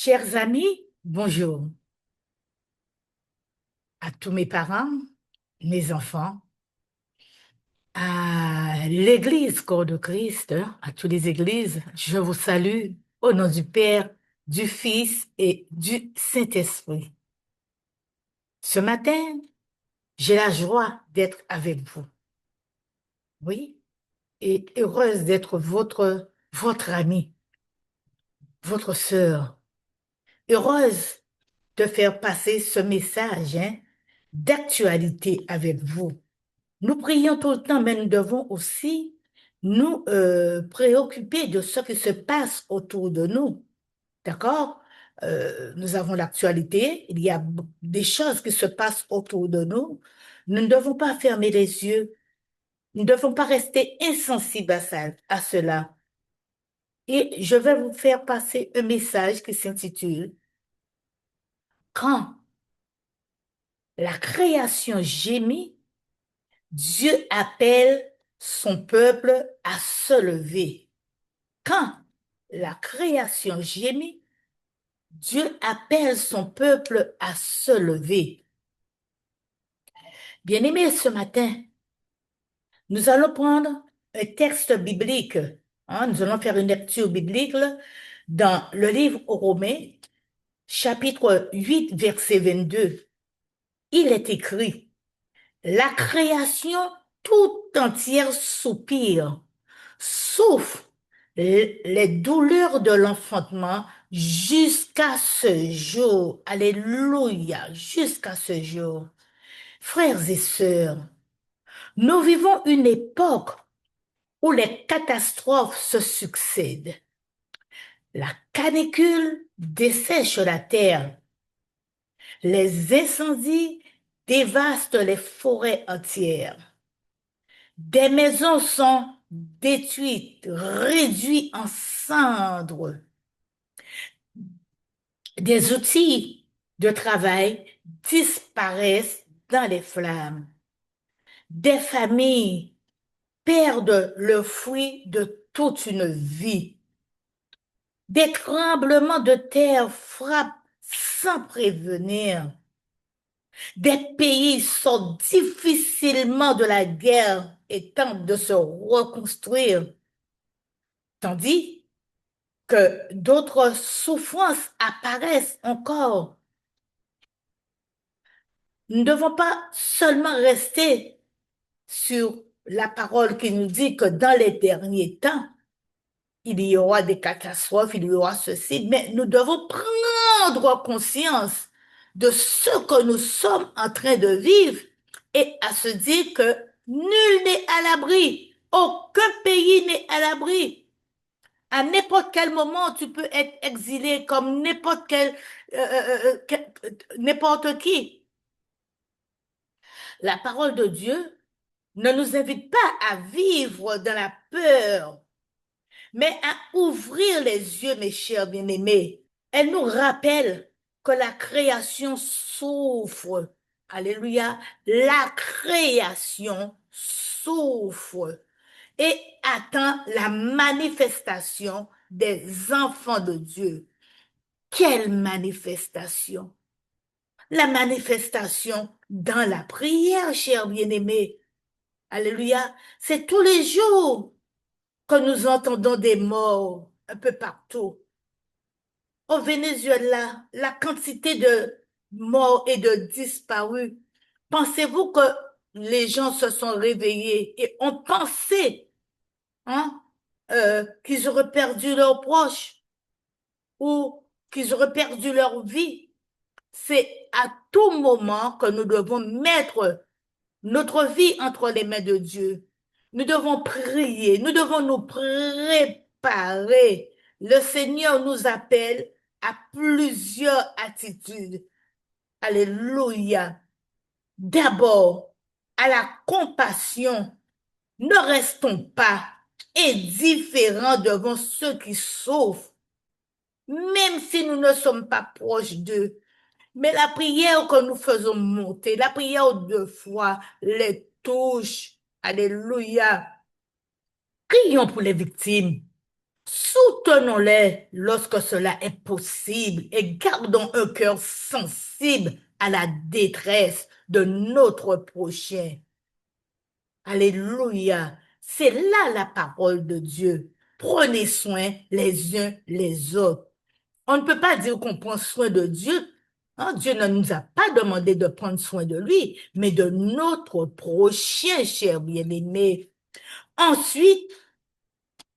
Chers amis, bonjour à tous mes parents, mes enfants, à l'Église Corps de Christ, à toutes les églises. Je vous salue au nom du Père, du Fils et du Saint-Esprit. Ce matin, j'ai la joie d'être avec vous. Oui, et heureuse d'être votre amie, votre sœur. Heureuse de faire passer ce message, d'actualité avec vous. Nous prions tout le temps, mais nous devons aussi nous préoccuper de ce qui se passe autour de nous. D'accord? Nous avons l'actualité, il y a des choses qui se passent autour de nous. Nous ne devons pas fermer les yeux. Nous ne devons pas rester insensibles à cela. Et je vais vous faire passer un message qui s'intitule Quand la création gémit, Dieu appelle son peuple à se lever. Quand la création gémit, Dieu appelle son peuple à se lever. Bien-aimés, ce matin, nous allons prendre un texte biblique. Nous allons faire une lecture biblique dans le livre aux Romains, chapitre 8, verset 22. Il est écrit, la création tout entière soupire, souffre les douleurs de l'enfantement jusqu'à ce jour. Alléluia, jusqu'à ce jour. Frères et sœurs, nous vivons une époque où les catastrophes se succèdent. La canicule dessèche la terre. Les incendies dévastent les forêts entières. Des maisons sont détruites, réduites en cendres. Des outils de travail disparaissent dans les flammes. Des familles perdent le fruit de toute une vie. Des tremblements de terre frappent sans prévenir. Des pays sortent difficilement de la guerre et tentent de se reconstruire, tandis que d'autres souffrances apparaissent encore. Nous ne devons pas seulement rester sur la parole qui nous dit que dans les derniers temps, il y aura des catastrophes, il y aura ceci, mais nous devons prendre conscience de ce que nous sommes en train de vivre et à se dire que nul n'est à l'abri, aucun pays n'est à l'abri. À n'importe quel moment, tu peux être exilé comme n'importe qui. La parole de Dieu ne nous invite pas à vivre dans la peur, mais à ouvrir les yeux, mes chers bien-aimés. Elle nous rappelle que la création souffre. Alléluia. La création souffre et attend la manifestation des enfants de Dieu. Quelle manifestation? La manifestation dans la prière, chers bien-aimés. Alléluia. C'est tous les jours que nous entendons des morts un peu partout. Au Venezuela, la quantité de morts et de disparus. Pensez-vous que les gens se sont réveillés et ont pensé, hein, qu'ils auraient perdu leurs proches ou qu'ils auraient perdu leur vie? C'est à tout moment que nous devons mettre notre vie entre les mains de Dieu. Nous devons prier, nous devons nous préparer. Le Seigneur nous appelle à plusieurs attitudes. Alléluia. D'abord, à la compassion. Ne restons pas indifférents devant ceux qui souffrent, même si nous ne sommes pas proches d'eux. Mais la prière que nous faisons monter, la prière de foi, les touche. Alléluia. Prions pour les victimes. Soutenons-les lorsque cela est possible et gardons un cœur sensible à la détresse de notre prochain. Alléluia. C'est là la parole de Dieu. Prenez soin les uns les autres. On ne peut pas dire qu'on prend soin de Dieu. Hein, Dieu ne nous a pas demandé de prendre soin de lui, mais de notre prochain, cher bien-aimé. Ensuite,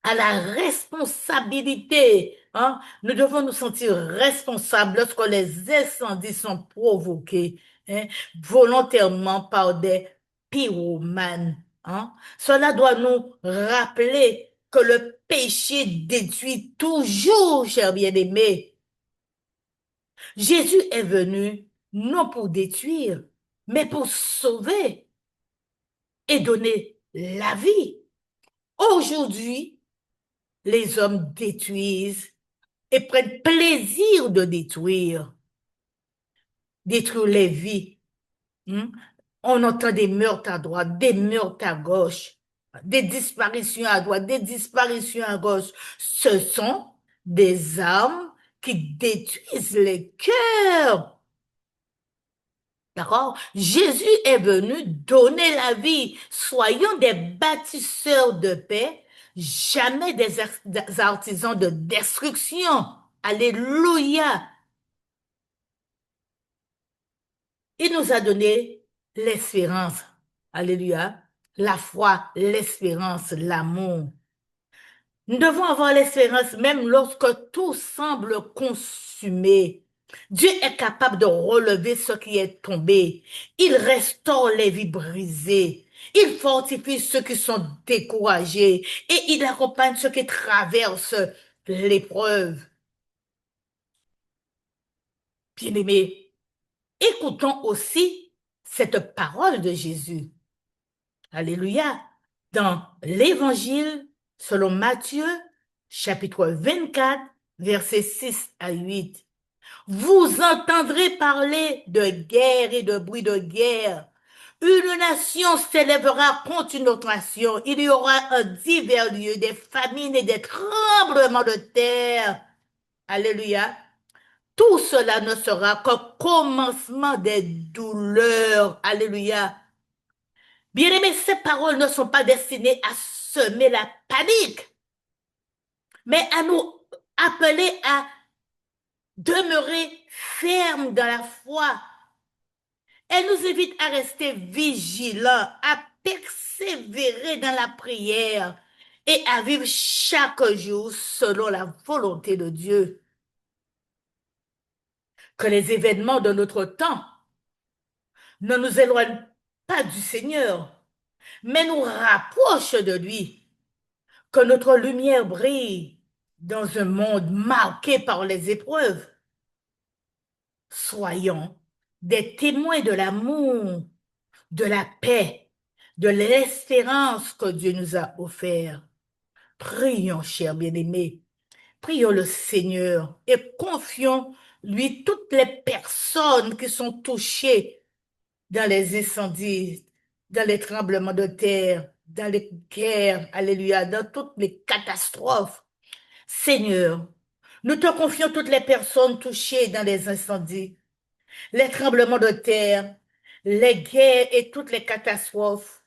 à la responsabilité. Hein? Nous devons nous sentir responsables lorsque les incendies sont provoqués, hein, volontairement par des pyromanes. Hein? Cela doit nous rappeler que le péché détruit toujours, cher bien-aimé. Jésus est venu non pour détruire, mais pour sauver et donner la vie. Aujourd'hui, les hommes détruisent et prennent plaisir de détruire les vies. Hein. On entend des meurtres à droite, des meurtres à gauche, des disparitions à droite, des disparitions à gauche. Ce sont des armes qui détruisent les cœurs. D'accord? Jésus est venu donner la vie. Soyons des bâtisseurs de paix, jamais des artisans de destruction. Alléluia. Il nous a donné l'espérance. Alléluia. La foi, l'espérance, l'amour. Nous devons avoir l'espérance même lorsque tout semble consumé. Dieu est capable de relever ce qui est tombé. Il restaure les vies brisées. Il fortifie ceux qui sont découragés et il accompagne ceux qui traversent l'épreuve. Bien-aimés, écoutons aussi cette parole de Jésus. Alléluia. Dans l'Évangile, selon Matthieu, chapitre 24, versets 6 à 8. Vous entendrez parler de guerre et de bruit de guerre. Une nation s'élèvera contre une autre nation. Il y aura en divers lieux des famines et des tremblements de terre. Alléluia. Tout cela ne sera qu'au commencement des douleurs. Alléluia. Bien-aimés, ces paroles ne sont pas destinées à semer la panique, mais à nous appeler à demeurer fermes dans la foi. Elle nous invite à rester vigilants, à persévérer dans la prière et à vivre chaque jour selon la volonté de Dieu. Que les événements de notre temps ne nous éloignent pas du Seigneur, mais nous rapprochent de lui. Que notre lumière brille dans un monde marqué par les épreuves. Soyons des témoins de l'amour, de la paix, de l'espérance que Dieu nous a offert. Prions, chers bien-aimés, prions le Seigneur et confions-lui toutes les personnes qui sont touchées dans les incendies, dans les tremblements de terre, dans les guerres, alléluia, dans toutes les catastrophes. Seigneur, nous te confions toutes les personnes touchées dans les incendies, les tremblements de terre, les guerres et toutes les catastrophes.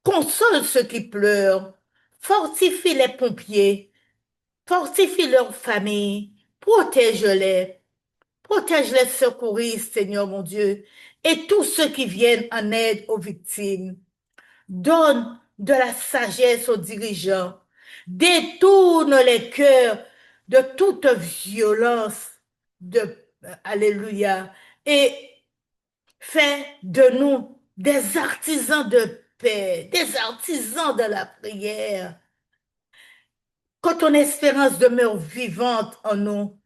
Console ceux qui pleurent, fortifie les pompiers, fortifie leurs familles, protège les secouristes, Seigneur mon Dieu, et tous ceux qui viennent en aide aux victimes. Donne de la sagesse aux dirigeants. Détourne les cœurs de toute violence. Alléluia. Et fais de nous des artisans de paix, des artisans de la prière. Que ton espérance demeure vivante en nous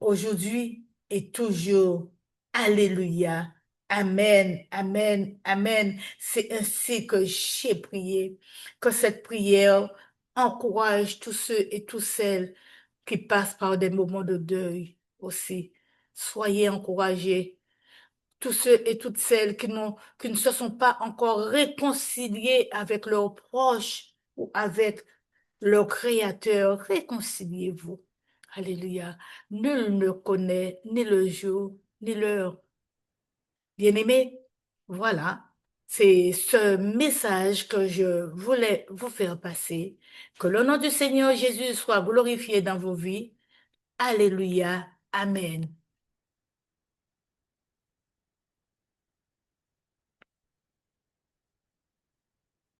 aujourd'hui et toujours. Alléluia. Amen, amen, amen. C'est ainsi que j'ai prié, que cette prière encourage tous ceux et toutes celles qui passent par des moments de deuil aussi. Soyez encouragés. Tous ceux et toutes celles qui ne se sont pas encore réconciliés avec leurs proches ou avec leur Créateur, réconciliez-vous. Alléluia. Nul ne connaît ni le jour ni l'heure. Bien-aimés, voilà, c'est ce message que je voulais vous faire passer. Que le nom du Seigneur Jésus soit glorifié dans vos vies. Alléluia. Amen.